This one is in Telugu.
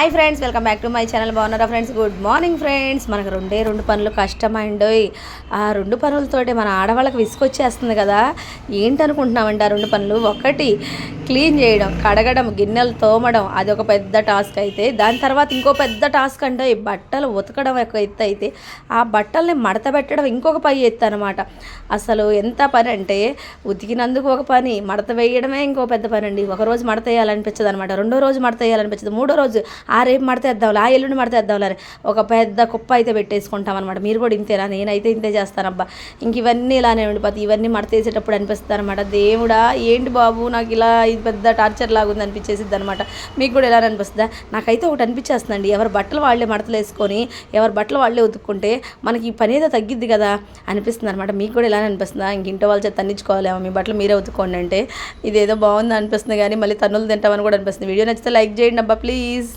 Hi friends, welcome back to my channel. బాగున్నారా ఫ్రెండ్స్? Good morning friends. మనకు రెండు పనులు కష్టమైండోయ్. ఆ రెండు పనులతోటి మన ఆడవాళ్ళకి విసుకొచ్చేస్తుంది కదా. ఏంటనుకుంటున్నామండి ఆ రెండు పనులు? ఒకటి క్లీన్ చేయడం, కడగడం, గిన్నెలు తోమడం, అది ఒక పెద్ద టాస్క్ అయితే, దాని తర్వాత ఇంకో పెద్ద టాస్క్ అంటే బట్టలు ఉతకడం ఒక ఎత్తు అయితే, ఆ బట్టల్ని మడత పెట్టడం ఇంకొక పై ఎత్తు అనమాట. అసలు ఎంత పని అంటే, ఉతికినందుకు ఒక పని, మడత వేయడమే ఇంకో పెద్ద పని అండి. ఒకరోజు మడత వేయాలనిపించదు అనమాట, రెండో రోజు మడత వేయాలనిపించదు, మూడో రోజు రేపు మడతేద్దాంలే, ఎల్లుండి మడతేద్దాంలే అని ఒక పెద్ద కుప్ప అయితే పెట్టేసుకుంటాం అనమాట. మీరు కూడా ఇంతేనా? నేనైతే ఇంతే చేస్తానబ్బా. ఇంక ఇవన్నీ ఇలానే ఉండిపోతాయి. ఇవన్నీ మడతేసేటప్పుడు అనిపిస్తుంది అనమాట, దేవుడా ఏంటి బాబు నాకు ఇలా ఇది పెద్ద టార్చర్ లాగుంది అనిపించేసిద్ది అనమాట. మీకు కూడా ఎలా అనిపిస్తుందా? నాకైతే ఒకటి అనిపించేస్తుందండి, ఎవరి బట్టలు వాళ్ళే మడతలు వేసుకొని ఎవరి బట్టలు వాళ్ళే ఉతుక్కుంటే మనకి ఈ పని ఏదో తగ్గిద్ది కదా అనిపిస్తుంది అనమాట. మీకు కూడా ఎలా అనిపిస్తుందా? ఇంక ఇంట్లో వాళ్ళ చేత తన్నించుకోవాలేమో, మీ బట్టలు మీరే ఉతుక్కోండి అంటే ఇదేదో బాగుంది అనిపిస్తుంది, కానీ మళ్ళీ తన్నులు తింటామని కూడా అనిపిస్తుంది. వీడియో నచ్చితే లైక్ చేయండి అబ్బా ప్లీజ్.